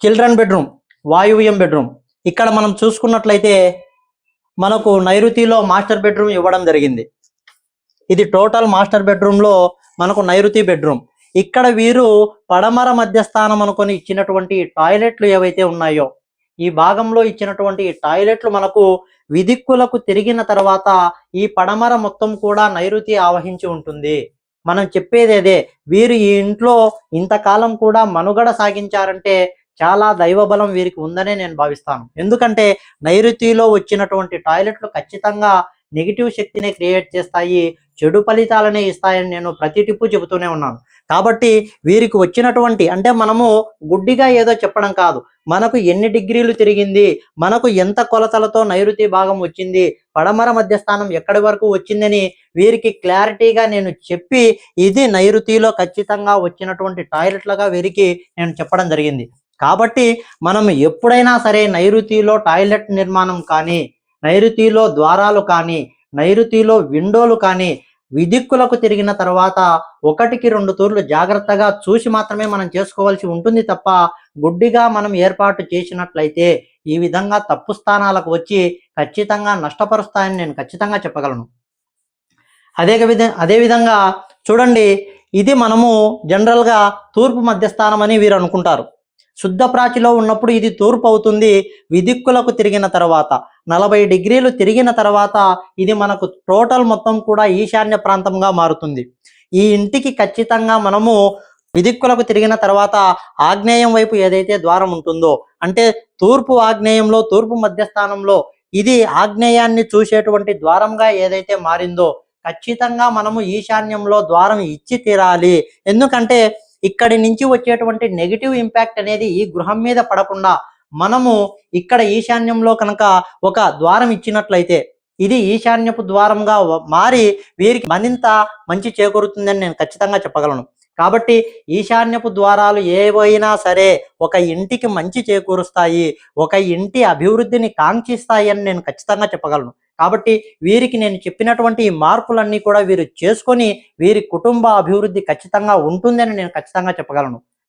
Children bedroom, వాయువ్యం bedroom. ఇక్కడ మనం చూసుకున్నట్లయితే మనకు నైరుతిలో మాస్టర్ బెడ్రూమ్ ఇవ్వడం జరిగింది. ఇది టోటల్ మాస్టర్ బెడ్రూమ్లో మనకు నైరుతి బెడ్రూమ్. ఇక్కడ వీరు పడమర మధ్యస్థానం అనుకొని ఇచ్చినటువంటి టాయిలెట్లు ఏవైతే ఉన్నాయో ఈ భాగంలో ఇచ్చినటువంటి టాయిలెట్లు మనకు విదిక్కులకు తిరిగిన తర్వాత ఈ పడమర మొత్తం కూడా నైరుతి ఆవహించి ఉంటుంది. మనం చెప్పేది అదే, వీరు ఈ ఇంట్లో ఇంతకాలం కూడా మనుగడ సాగించారంటే చాలా దైవబలం వీరికి ఉందనే నేను భావిస్తాను. ఎందుకంటే నైరుతిలో వచ్చినటువంటి టాయిలెట్లు ఖచ్చితంగా నెగిటివ్ శక్తిని క్రియేట్ చేస్తాయి, చెడు ఫలితాలనే ఇస్తాయని నేను ప్రతి టిప్పు చెబుతూనే ఉన్నాను. కాబట్టి వీరికి వచ్చినటువంటి, అంటే మనము గుడ్డిగా ఏదో చెప్పడం కాదు, మనకు ఎన్ని డిగ్రీలు తిరిగింది, మనకు ఎంత కొలతలతో నైరుతి భాగం వచ్చింది, పడమర మధ్యస్థానం ఎక్కడి వరకు వచ్చిందని వీరికి క్లారిటీగా నేను చెప్పి ఇది నైరుతిలో ఖచ్చితంగా వచ్చినటువంటి టాయిలెట్లుగా వీరికి నేను చెప్పడం జరిగింది. కాబట్టి మనం ఎప్పుడైనా సరే నైరుతిలో టాయిలెట్ నిర్మాణం కానీ, నైరుతిలో ద్వారాలు కానీ, నైరుతిలో విండోలు కానీ విదిక్కులకు తిరిగిన తర్వాత 1-2 తూర్లు జాగ్రత్తగా చూసి మాత్రమే మనం చేసుకోవాల్సి ఉంటుంది తప్ప గుడ్డిగా మనం ఏర్పాటు చేసినట్లయితే ఈ విధంగా తప్పు స్థానాలకు వచ్చి ఖచ్చితంగా నష్టపరుస్తాయని నేను ఖచ్చితంగా చెప్పగలను. అదేవిధంగా చూడండి, ఇది మనము జనరల్గా తూర్పు మధ్యస్థానం అని వీరు అనుకుంటారు. శుద్ధ ప్రాచిలో ఉన్నప్పుడు ఇది తూర్పు అవుతుంది. విదిక్కులకు తిరిగిన తర్వాత 40 డిగ్రీలు తిరిగిన తర్వాత ఇది మనకు టోటల్ మొత్తం కూడా ఈశాన్య ప్రాంతంగా మారుతుంది. ఈ ఇంటికి ఖచ్చితంగా మనము విదిక్కులకు తిరిగిన తర్వాత ఆగ్నేయం వైపు ఏదైతే ద్వారం ఉంటుందో, అంటే తూర్పు ఆగ్నేయంలో తూర్పు మధ్యస్థానంలో ఇది ఆగ్నేయాన్ని చూసేటువంటి ద్వారంగా ఏదైతే మారిందో ఖచ్చితంగా మనము ఈశాన్యంలో ద్వారం ఇచ్చి తీరాలి. ఎందుకంటే ఇక్కడి నుంచి వచ్చేటువంటి నెగిటివ్ ఇంపాక్ట్ అనేది ఈ గృహం మీద పడకుండా మనము ఇక్కడ ఈశాన్యంలో కనుక ఒక ద్వారం ఇచ్చినట్లయితే ఇది ఈశాన్యపు ద్వారంగా మారి వీరికి మరింత మంచి చేకూరుతుందని నేను ఖచ్చితంగా చెప్పగలను. కాబట్టి ఈశాన్యపు ద్వారాలు ఏవైనా సరే ఒక ఇంటికి మంచి చేకూరుస్తాయి, ఒక ఇంటి అభివృద్ధిని కాంక్షిస్తాయి అని నేను ఖచ్చితంగా చెప్పగలను. కాబట్టి వీరికి నేను చెప్పినటువంటి ఈ మార్పులన్నీ కూడా వీరు చేసుకొని వీరి కుటుంబ అభివృద్ధి ఖచ్చితంగా ఉంటుందని నేను ఖచ్చితంగా చెప్పగలను.